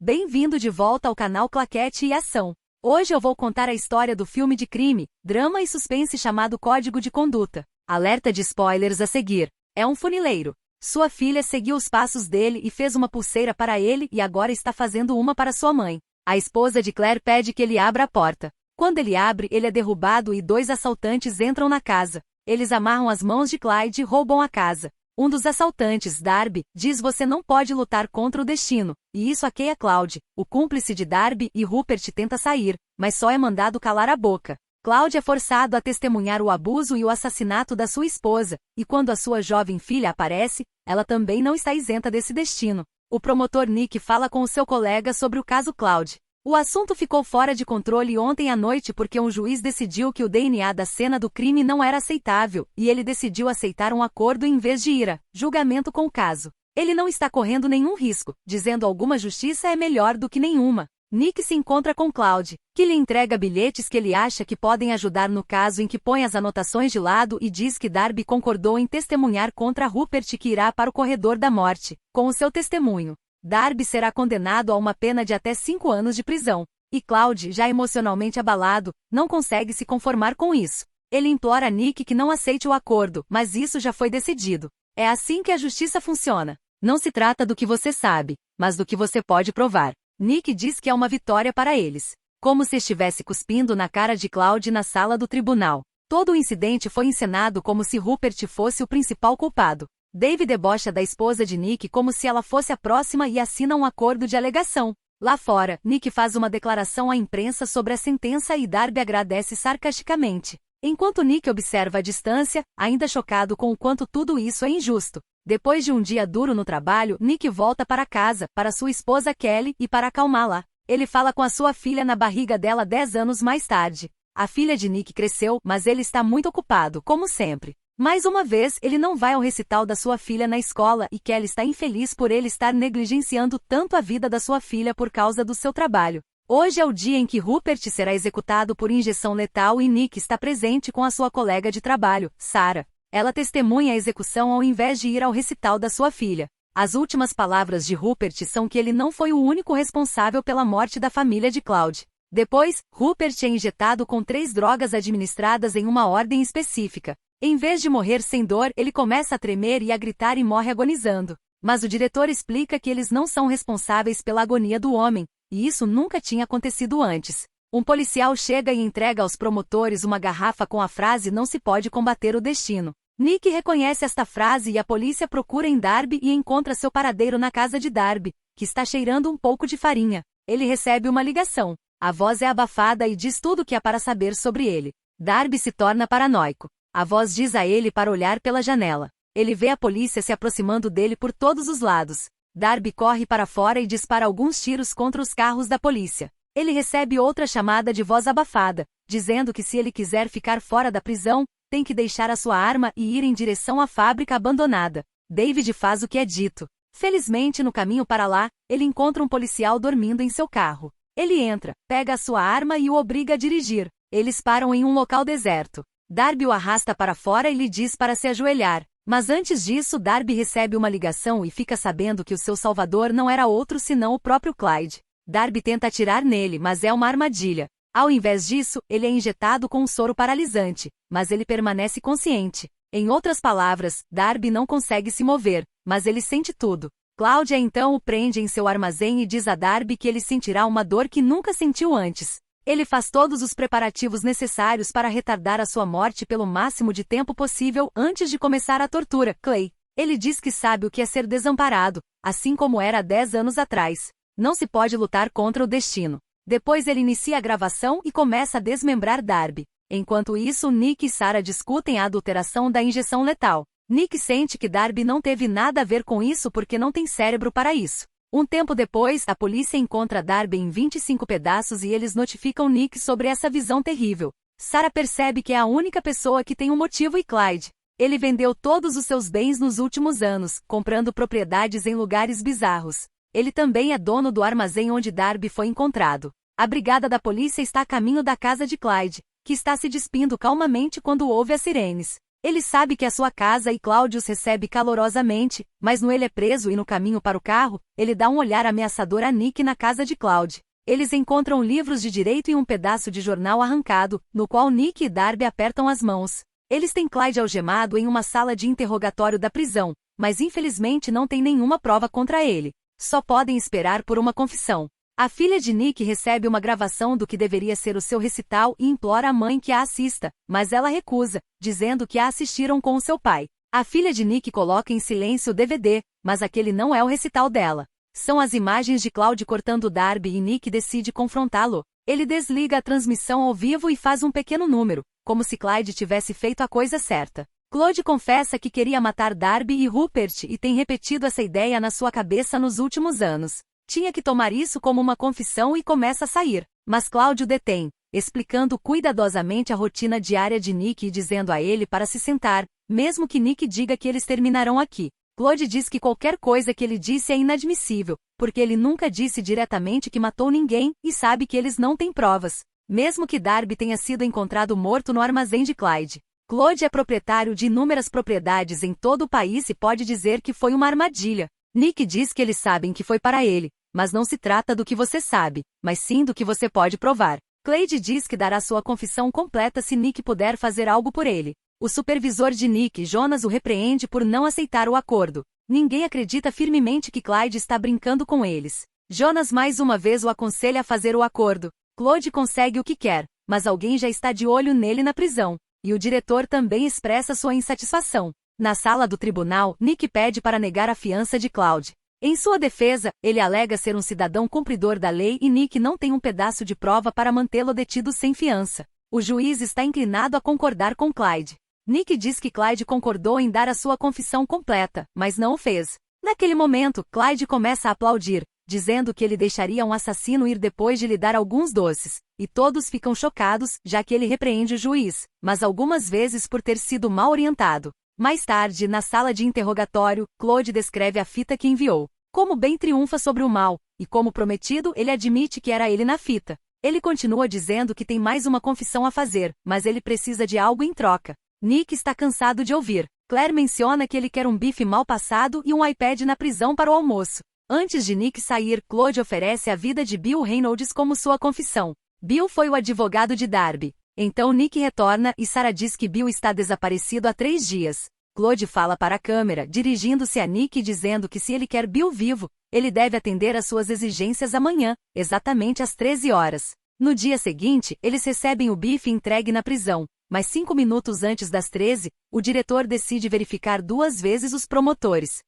Bem-vindo de volta ao canal Claquete e Ação. Hoje eu vou contar a história do filme de crime, drama e suspense chamado Código de Conduta. Alerta de spoilers a seguir. É um funileiro. Sua filha seguiu os passos dele e fez uma pulseira para ele e agora está fazendo uma para sua mãe. A esposa de Claire pede que ele abra a porta. Quando ele abre, ele é derrubado e 2 assaltantes entram na casa. Eles amarram as mãos de Clyde e roubam a casa. Um dos assaltantes, Darby, diz: "Você não pode lutar contra o destino", e isso aqueia Claude. O cúmplice de Darby e Rupert tenta sair, mas só é mandado calar a boca. Claude é forçado a testemunhar o abuso e o assassinato da sua esposa, e quando a sua jovem filha aparece, ela também não está isenta desse destino. O promotor Nick fala com o seu colega sobre o caso Claude. O assunto ficou fora de controle ontem à noite porque um juiz decidiu que o DNA da cena do crime não era aceitável, e ele decidiu aceitar um acordo em vez de ir a julgamento com o caso. Ele não está correndo nenhum risco, dizendo alguma justiça é melhor do que nenhuma. Nick se encontra com Claude, que lhe entrega bilhetes que ele acha que podem ajudar no caso, em que põe as anotações de lado e diz que Darby concordou em testemunhar contra Rupert, que irá para o corredor da morte. Com o seu testemunho, Darby será condenado a uma pena de até 5 anos de prisão. E Claude, já emocionalmente abalado, não consegue se conformar com isso. Ele implora a Nick que não aceite o acordo, mas isso já foi decidido. É assim que a justiça funciona. Não se trata do que você sabe, mas do que você pode provar. Nick diz que é uma vitória para eles. Como se estivesse cuspindo na cara de Claude na sala do tribunal. Todo o incidente foi encenado como se Rupert fosse o principal culpado. Dave debocha da esposa de Nick como se ela fosse a próxima e assina um acordo de alegação. Lá fora, Nick faz uma declaração à imprensa sobre a sentença e Darby agradece sarcasticamente. Enquanto Nick observa à distância, ainda chocado com o quanto tudo isso é injusto. Depois de um dia duro no trabalho, Nick volta para casa, para sua esposa Kelly e para acalmá-la. Ele fala com a sua filha na barriga dela 10 anos mais tarde. A filha de Nick cresceu, mas ele está muito ocupado, como sempre. Mais uma vez, ele não vai ao recital da sua filha na escola e Kelly está infeliz por ele estar negligenciando tanto a vida da sua filha por causa do seu trabalho. Hoje é o dia em que Rupert será executado por injeção letal e Nick está presente com a sua colega de trabalho, Sarah. Ela testemunha a execução ao invés de ir ao recital da sua filha. As últimas palavras de Rupert são que ele não foi o único responsável pela morte da família de Claude. Depois, Rupert é injetado com 3 drogas administradas em uma ordem específica. Em vez de morrer sem dor, ele começa a tremer e a gritar e morre agonizando. Mas o diretor explica que eles não são responsáveis pela agonia do homem, e isso nunca tinha acontecido antes. Um policial chega e entrega aos promotores uma garrafa com a frase "Não se pode combater o destino". Nick reconhece esta frase e a polícia procura em Darby e encontra seu paradeiro na casa de Darby, que está cheirando um pouco de farinha. Ele recebe uma ligação. A voz é abafada e diz tudo o que há para saber sobre ele. Darby se torna paranoico. A voz diz a ele para olhar pela janela. Ele vê a polícia se aproximando dele por todos os lados. Darby corre para fora e dispara alguns tiros contra os carros da polícia. Ele recebe outra chamada de voz abafada, dizendo que se ele quiser ficar fora da prisão, tem que deixar a sua arma e ir em direção à fábrica abandonada. David faz o que é dito. Felizmente, no caminho para lá, ele encontra um policial dormindo em seu carro. Ele entra, pega a sua arma e o obriga a dirigir. Eles param em um local deserto. Darby o arrasta para fora e lhe diz para se ajoelhar. Mas antes disso, Darby recebe uma ligação e fica sabendo que o seu salvador não era outro senão o próprio Clyde. Darby tenta atirar nele, mas é uma armadilha. Ao invés disso, ele é injetado com um soro paralisante, mas ele permanece consciente. Em outras palavras, Darby não consegue se mover, mas ele sente tudo. Claudia então o prende em seu armazém e diz a Darby que ele sentirá uma dor que nunca sentiu antes. Ele faz todos os preparativos necessários para retardar a sua morte pelo máximo de tempo possível antes de começar a tortura. Clay. Ele diz que sabe o que é ser desamparado, assim como era há 10 anos atrás. Não se pode lutar contra o destino. Depois ele inicia a gravação e começa a desmembrar Darby. Enquanto isso, Nick e Sarah discutem a adulteração da injeção letal. Nick sente que Darby não teve nada a ver com isso porque não tem cérebro para isso. Um tempo depois, a polícia encontra Darby em 25 pedaços e eles notificam Nick sobre essa visão terrível. Sarah percebe que é a única pessoa que tem um motivo e Clyde. Ele vendeu todos os seus bens nos últimos anos, comprando propriedades em lugares bizarros. Ele também é dono do armazém onde Darby foi encontrado. A brigada da polícia está a caminho da casa de Clyde, que está se despindo calmamente quando ouve as sirenes. Ele sabe que é sua casa e Claude os recebe calorosamente, mas no ele é preso e no caminho para o carro, ele dá um olhar ameaçador a Nick na casa de Claude. Eles encontram livros de direito e um pedaço de jornal arrancado, no qual Nick e Darby apertam as mãos. Eles têm Clyde algemado em uma sala de interrogatório da prisão, mas infelizmente não tem nenhuma prova contra ele. Só podem esperar por uma confissão. A filha de Nick recebe uma gravação do que deveria ser o seu recital e implora à mãe que a assista, mas ela recusa, dizendo que a assistiram com o seu pai. A filha de Nick coloca em silêncio o DVD, mas aquele não é o recital dela. São as imagens de Claude cortando Darby e Nick decide confrontá-lo. Ele desliga a transmissão ao vivo e faz um pequeno número, como se Clyde tivesse feito a coisa certa. Claude confessa que queria matar Darby e Rupert e tem repetido essa ideia na sua cabeça nos últimos anos. Tinha que tomar isso como uma confissão e começa a sair, mas Claude o detém, explicando cuidadosamente a rotina diária de Nick e dizendo a ele para se sentar, mesmo que Nick diga que eles terminarão aqui. Claude diz que qualquer coisa que ele disse é inadmissível, porque ele nunca disse diretamente que matou ninguém e sabe que eles não têm provas, mesmo que Darby tenha sido encontrado morto no armazém de Clyde. Claude é proprietário de inúmeras propriedades em todo o país e pode dizer que foi uma armadilha. Nick diz que eles sabem que foi para ele, mas não se trata do que você sabe, mas sim do que você pode provar. Clyde diz que dará sua confissão completa se Nick puder fazer algo por ele. O supervisor de Nick, Jonas, o repreende por não aceitar o acordo. Ninguém acredita firmemente que Clyde está brincando com eles. Jonas mais uma vez o aconselha a fazer o acordo. Claude consegue o que quer, mas alguém já está de olho nele na prisão. E o diretor também expressa sua insatisfação. Na sala do tribunal, Nick pede para negar a fiança de Claude. Em sua defesa, ele alega ser um cidadão cumpridor da lei e Nick não tem um pedaço de prova para mantê-lo detido sem fiança. O juiz está inclinado a concordar com Clyde. Nick diz que Clyde concordou em dar a sua confissão completa, mas não o fez. Naquele momento, Clyde começa a aplaudir, dizendo que ele deixaria um assassino ir depois de lhe dar alguns doces, e todos ficam chocados, já que ele repreende o juiz, mas algumas vezes por ter sido mal orientado. Mais tarde, na sala de interrogatório, Claude descreve a fita que enviou. Como bem triunfa sobre o mal, e como prometido, ele admite que era ele na fita. Ele continua dizendo que tem mais uma confissão a fazer, mas ele precisa de algo em troca. Nick está cansado de ouvir. Claire menciona que ele quer um bife mal passado e um iPad na prisão para o almoço. Antes de Nick sair, Claude oferece a vida de Bill Reynolds como sua confissão. Bill foi o advogado de Darby. Então Nick retorna e Sarah diz que Bill está desaparecido há 3 dias. Claude fala para a câmera, dirigindo-se a Nick e dizendo que se ele quer Bill vivo, ele deve atender às suas exigências amanhã, exatamente às 13 horas. No dia seguinte, eles recebem o bife entregue na prisão, mas 5 minutos antes das 13, o diretor decide verificar 2 vezes os promotores.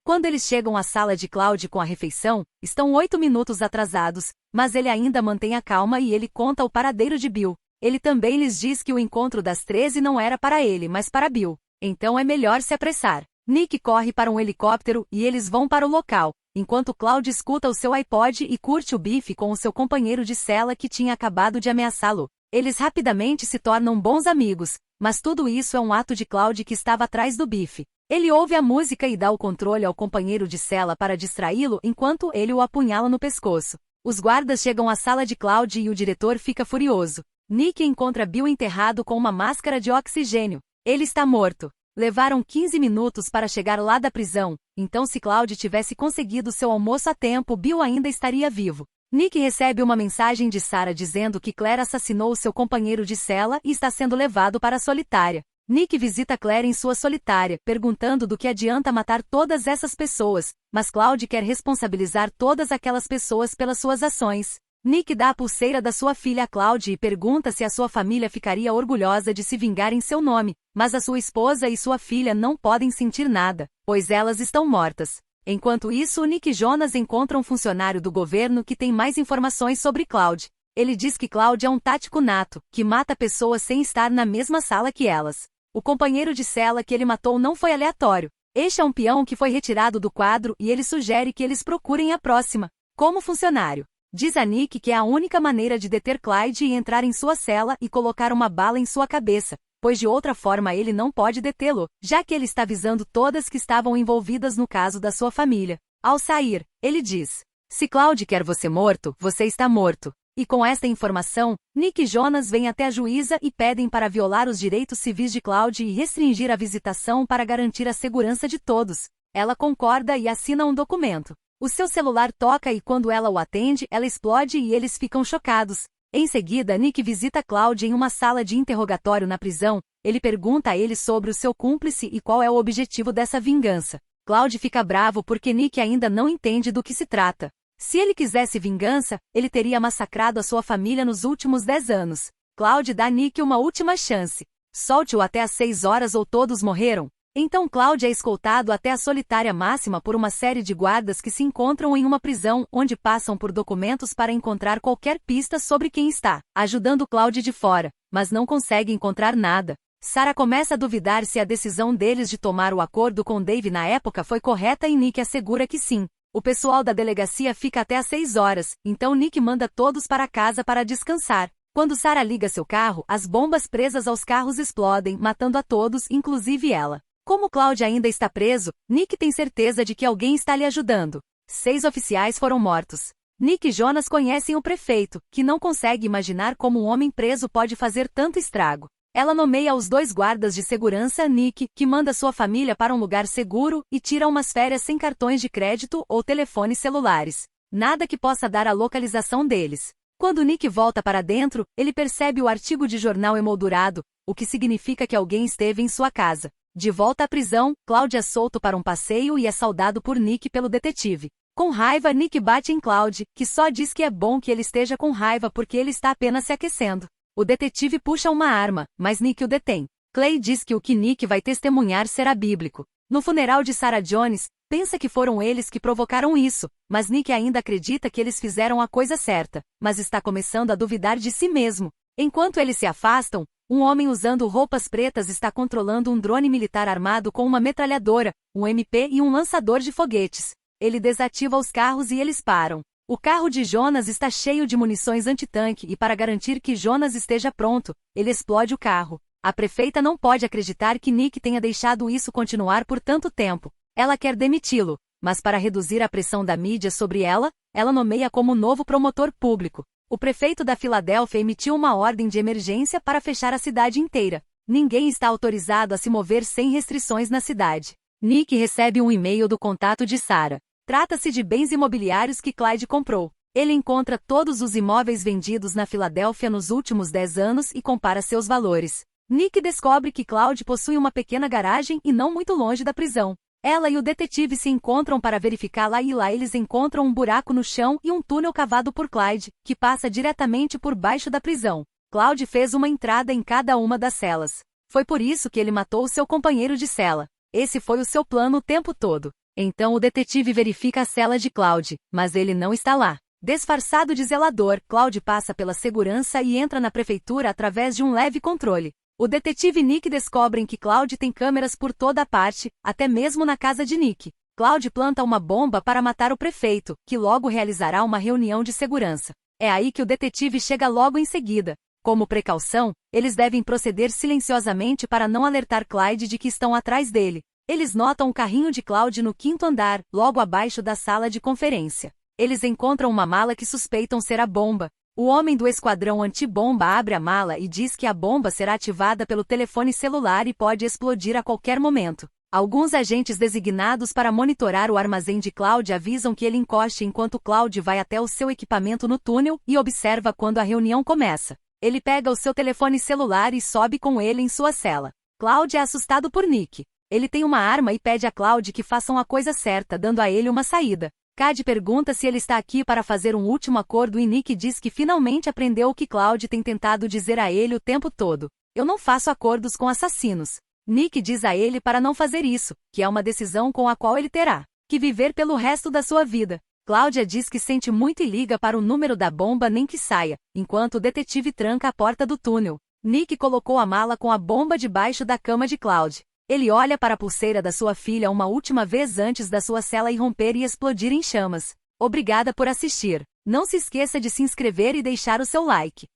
Quando eles chegam à sala de Claude com a refeição, estão 8 minutos atrasados, mas ele ainda mantém a calma e ele conta o paradeiro de Bill. Ele também lhes diz que o encontro das 13 não era para ele, mas para Bill. Então é melhor se apressar. Nick corre para um helicóptero e eles vão para o local, enquanto Claude escuta o seu iPod e curte o bife com o seu companheiro de cela que tinha acabado de ameaçá-lo. Eles rapidamente se tornam bons amigos, mas tudo isso é um ato de Claude que estava atrás do bife. Ele ouve a música e dá o controle ao companheiro de cela para distraí-lo enquanto ele o apunhala no pescoço. Os guardas chegam à sala de Claude e o diretor fica furioso. Nick encontra Bill enterrado com uma máscara de oxigênio. Ele está morto. Levaram 15 minutos para chegar lá da prisão, então se Claude tivesse conseguido seu almoço a tempo, Bill ainda estaria vivo. Nick recebe uma mensagem de Sarah dizendo que Claire assassinou seu companheiro de cela e está sendo levado para a solitária. Nick visita Claire em sua solitária, perguntando do que adianta matar todas essas pessoas, mas Claude quer responsabilizar todas aquelas pessoas pelas suas ações. Nick dá a pulseira da sua filha a Claude e pergunta se a sua família ficaria orgulhosa de se vingar em seu nome, mas a sua esposa e sua filha não podem sentir nada, pois elas estão mortas. Enquanto isso, Nick e Jonas encontram um funcionário do governo que tem mais informações sobre Claude. Ele diz que Claude é um tático nato, que mata pessoas sem estar na mesma sala que elas. O companheiro de cela que ele matou não foi aleatório. Este é um peão que foi retirado do quadro e ele sugere que eles procurem a próxima, como funcionário. Diz a Nick que é a única maneira de deter Clyde e entrar em sua cela e colocar uma bala em sua cabeça, pois de outra forma ele não pode detê-lo, já que ele está visando todas que estavam envolvidas no caso da sua família. Ao sair, ele diz: "Se Clyde quer você morto, você está morto." E com esta informação, Nick e Jonas vêm até a juíza e pedem para violar os direitos civis de Cloud e restringir a visitação para garantir a segurança de todos. Ela concorda e assina um documento. O seu celular toca e quando ela o atende, ela explode e eles ficam chocados. Em seguida, Nick visita Cloud em uma sala de interrogatório na prisão. Ele pergunta a ele sobre o seu cúmplice e qual é o objetivo dessa vingança. Cloud fica bravo porque Nick ainda não entende do que se trata. Se ele quisesse vingança, ele teria massacrado a sua família nos últimos 10 anos. Cloud dá a Nick uma última chance. Solte-o até às 6 horas ou todos morreram. Então Cloud é escoltado até a solitária máxima por uma série de guardas que se encontram em uma prisão onde passam por documentos para encontrar qualquer pista sobre quem está ajudando Cloud de fora, mas não consegue encontrar nada. Sarah começa a duvidar se a decisão deles de tomar o acordo com Dave na época foi correta e Nick assegura que sim. O pessoal da delegacia fica até às 6 horas, então Nick manda todos para casa para descansar. Quando Sarah liga seu carro, as bombas presas aos carros explodem, matando a todos, inclusive ela. Como Cloud ainda está preso, Nick tem certeza de que alguém está lhe ajudando. 6 oficiais foram mortos. Nick e Jonas conhecem o prefeito, que não consegue imaginar como um homem preso pode fazer tanto estrago. Ela nomeia os 2 guardas de segurança Nick, que manda sua família para um lugar seguro, e tira umas férias sem cartões de crédito ou telefones celulares. Nada que possa dar a localização deles. Quando Nick volta para dentro, ele percebe o artigo de jornal emoldurado, o que significa que alguém esteve em sua casa. De volta à prisão, Cloud é solto para um passeio e é saudado por Nick pelo detetive. Com raiva, Nick bate em Cloud, que só diz que é bom que ele esteja com raiva porque ele está apenas se aquecendo. O detetive puxa uma arma, mas Nick o detém. Clay diz que o que Nick vai testemunhar será bíblico. No funeral de Sarah Jones, pensa que foram eles que provocaram isso, mas Nick ainda acredita que eles fizeram a coisa certa, mas está começando a duvidar de si mesmo. Enquanto eles se afastam, um homem usando roupas pretas está controlando um drone militar armado com uma metralhadora, um MP e um lançador de foguetes. Ele desativa os carros e eles param. O carro de Jonas está cheio de munições antitanque e para garantir que Jonas esteja pronto, ele explode o carro. A prefeita não pode acreditar que Nick tenha deixado isso continuar por tanto tempo. Ela quer demiti-lo, mas para reduzir a pressão da mídia sobre ela, ela nomeia como novo promotor público. O prefeito da Filadélfia emitiu uma ordem de emergência para fechar a cidade inteira. Ninguém está autorizado a se mover sem restrições na cidade. Nick recebe um e-mail do contato de Sarah. Trata-se de bens imobiliários que Clyde comprou. Ele encontra todos os imóveis vendidos na Filadélfia nos últimos 10 anos e compara seus valores. Nick descobre que Cloud possui uma pequena garagem e não muito longe da prisão. Ela e o detetive se encontram para verificá-la e lá eles encontram um buraco no chão e um túnel cavado por Clyde, que passa diretamente por baixo da prisão. Cloud fez uma entrada em cada uma das celas. Foi por isso que ele matou seu companheiro de cela. Esse foi o seu plano o tempo todo. Então o detetive verifica a cela de Cloud, mas ele não está lá. Disfarçado de zelador, Cloud passa pela segurança e entra na prefeitura através de um leve controle. O detetive e Nick descobrem que Cloud tem câmeras por toda a parte, até mesmo na casa de Nick. Cloud planta uma bomba para matar o prefeito, que logo realizará uma reunião de segurança. É aí que o detetive chega logo em seguida. Como precaução, eles devem proceder silenciosamente para não alertar Clyde de que estão atrás dele. Eles notam um carrinho de Cloud no 5º andar, logo abaixo da sala de conferência. Eles encontram uma mala que suspeitam ser a bomba. O homem do esquadrão antibomba abre a mala e diz que a bomba será ativada pelo telefone celular e pode explodir a qualquer momento. Alguns agentes designados para monitorar o armazém de Cloud avisam que ele encoste enquanto Cloud vai até o seu equipamento no túnel e observa quando a reunião começa. Ele pega o seu telefone celular e sobe com ele em sua cela. Cloud é assustado por Nick. Ele tem uma arma e pede a Cloud que façam a coisa certa, dando a ele uma saída. Cad pergunta se ele está aqui para fazer um último acordo e Nick diz que finalmente aprendeu o que Cloud tem tentado dizer a ele o tempo todo. Eu não faço acordos com assassinos. Nick diz a ele para não fazer isso, que é uma decisão com a qual ele terá que viver pelo resto da sua vida. Cláudia diz que sente muito e liga para o número da bomba nem que saia, enquanto o detetive tranca a porta do túnel. Nick colocou a mala com a bomba debaixo da cama de Cloud. Ele olha para a pulseira da sua filha uma última vez antes da sua cela irromper e explodir em chamas. Obrigada por assistir. Não se esqueça de se inscrever e deixar o seu like.